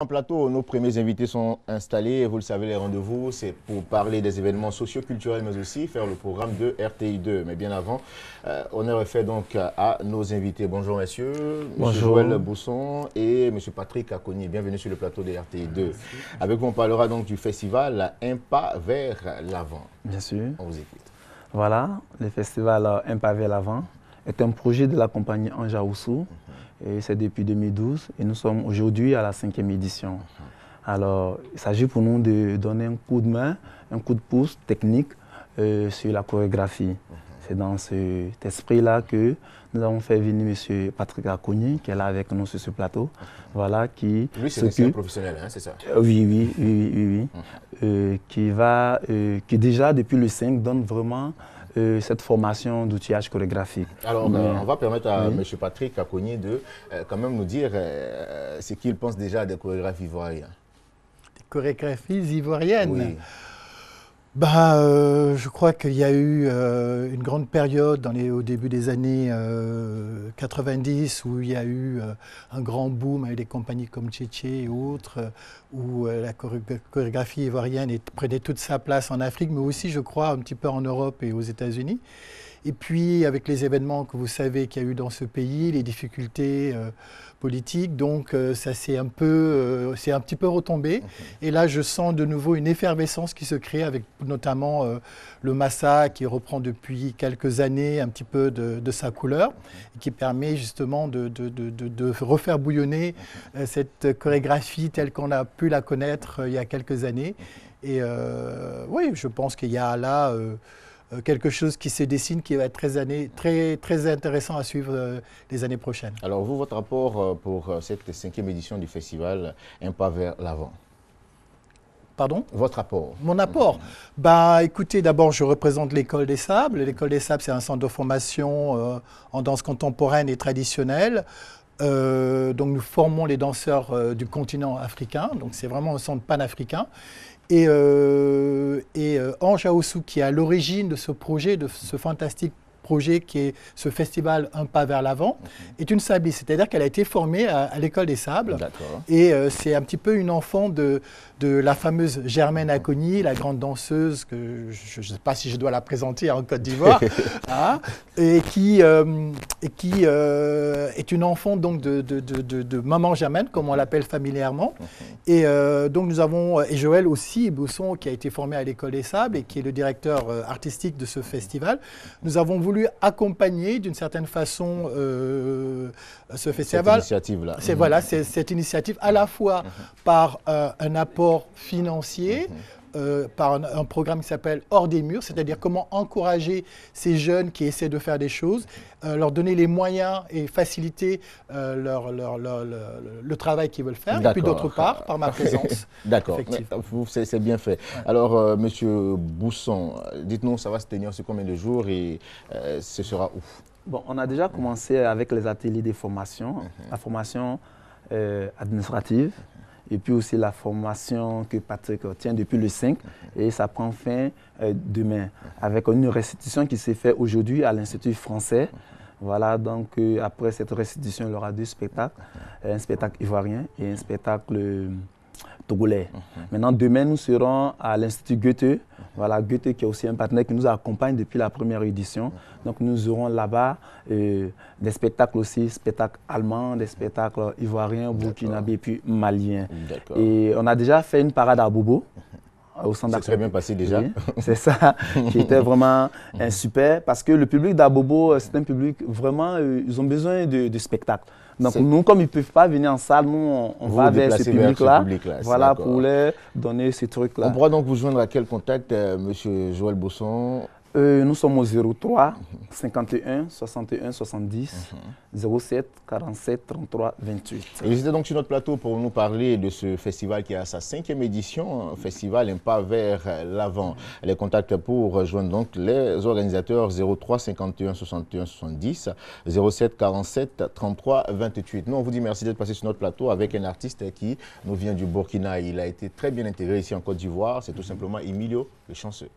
En plateau, nos premiers invités sont installés. Vous le savez, les rendez-vous, c'est pour parler des événements socioculturels, mais aussi faire le programme de RTI2. Mais bien avant, honneur est fait donc à nos invités. Bonjour messieurs, monsieur Joël Bousson et monsieur Patrick Akoni. Bienvenue sur le plateau de RTI2. Avec vous, on parlera donc du festival Un pas vers l'avant. Bien sûr. On vous écoute. Voilà, le festival Un pas vers l'avant est un projet de la compagnie Anja Oussou. Et c'est depuis 2012 et nous sommes aujourd'hui à la 5e édition. Alors, il s'agit pour nous de donner un coup de main, un coup de pouce technique sur la chorégraphie. C'est dans cet esprit-là que nous avons fait venir M. Patrick Akoni, qui est là avec nous sur ce plateau. Voilà, qui lui, c'est un professionnel, hein, c'est ça? Oui. Qui déjà, depuis le 5, donne vraiment cette formation d'outillage chorégraphique. Alors, on va permettre à M. Patrick Akoni de quand même nous dire ce qu'il pense déjà des chorégraphies ivoiriennes. Des chorégraphies ivoiriennes? Oui. Je crois qu'il y a eu une grande période au début des années 90 où il y a eu un grand boom avec des compagnies comme Tchétché et autres, où la chorégraphie ivoirienne prenait toute sa place en Afrique, mais aussi, je crois, un petit peu en Europe et aux États-Unis. Et puis, avec les événements que vous savez qu'il y a eu dans ce pays, les difficultés politiques, donc ça c'est un petit peu retombé. Et là, je sens de nouveau une effervescence qui se crée avec notamment le Massa qui reprend depuis quelques années un petit peu de sa couleur et qui permet justement de refaire bouillonner cette chorégraphie telle qu'on a pu la connaître il y a quelques années. Et oui, je pense qu'il y a là quelque chose qui se dessine, qui va être très intéressant à suivre les années prochaines. Alors vous, votre rapport pour cette 5e édition du festival Un pas vers l'avant? Pardon? Votre apport? Mon apport? Écoutez, d'abord, je représente l'École des Sables. L'École des Sables, c'est un centre de formation en danse contemporaine et traditionnelle. Donc nous formons les danseurs du continent africain. Donc c'est vraiment un centre panafricain. Et Anja Oussou, qui est à l'origine de ce projet, de ce fantastique projet qui est ce festival Un pas vers l'avant, est une sabliste. C'est-à-dire qu'elle a été formée à l'École des Sables. Et c'est un petit peu une enfant de la fameuse Germaine Akoni, la grande danseuse, que je ne sais pas si je dois la présenter en Côte d'Ivoire, hein, et qui est une enfant donc de maman Germaine, comme on l'appelle familièrement. Et donc nous avons, et Joël aussi, Bousson, qui a été formé à l'École des Sables et qui est le directeur artistique de ce festival. Nous avons voulu accompagner d'une certaine façon ce festival. Cette initiative-là. Voilà, c'est cette initiative à la fois par un apport financier, par un programme qui s'appelle Hors des murs, c'est-à-dire comment encourager ces jeunes qui essaient de faire des choses, leur donner les moyens et faciliter le travail qu'ils veulent faire. Et puis d'autre part, par ma présence. D'accord, c'est bien fait. Ouais. Alors, Monsieur Bousson, dites-nous, ça va se tenir sur combien de jours et ce sera où? Bon, on a déjà commencé avec les ateliers de formation, la formation administrative. Et puis aussi la formation que Patrick tient depuis le 5 et ça prend fin demain avec une restitution qui s'est faite aujourd'hui à l'Institut français. Voilà, donc après cette restitution, il y aura 2 spectacles, un spectacle ivoirien et un spectacle togolais. Maintenant, demain, nous serons à l'Institut Goethe. Voilà, Goethe qui est aussi un partenaire qui nous accompagne depuis la première édition. Donc nous aurons là-bas des spectacles aussi, spectacles allemands, des spectacles ivoiriens, burkinabés et puis maliens. Et on a déjà fait une parade à Bobo. C'est très bien passé déjà. Oui, c'est ça, qui était vraiment super parce que le public d'Abobo, c'est un public vraiment, ils ont besoin de spectacles. Donc nous, comme ils ne peuvent pas venir en salle, nous, on va vers ce public-là, voilà, pour leur donner ces trucs-là. On pourra donc vous joindre à quel contact, Monsieur Joël Bousson? Nous sommes au 03 51 61 70 07 47 33 28. Et vous êtes donc sur notre plateau pour nous parler de ce festival qui a sa 5e édition, un festival Un pas vers l'avant. Les contacts pour rejoindre donc les organisateurs 03 51 61 70 07 47 33 28. Nous on vous dit merci d'être passé sur notre plateau avec un artiste qui nous vient du Burkina. Il a été très bien intégré ici en Côte d'Ivoire. C'est tout simplement Emilio le Chanceux.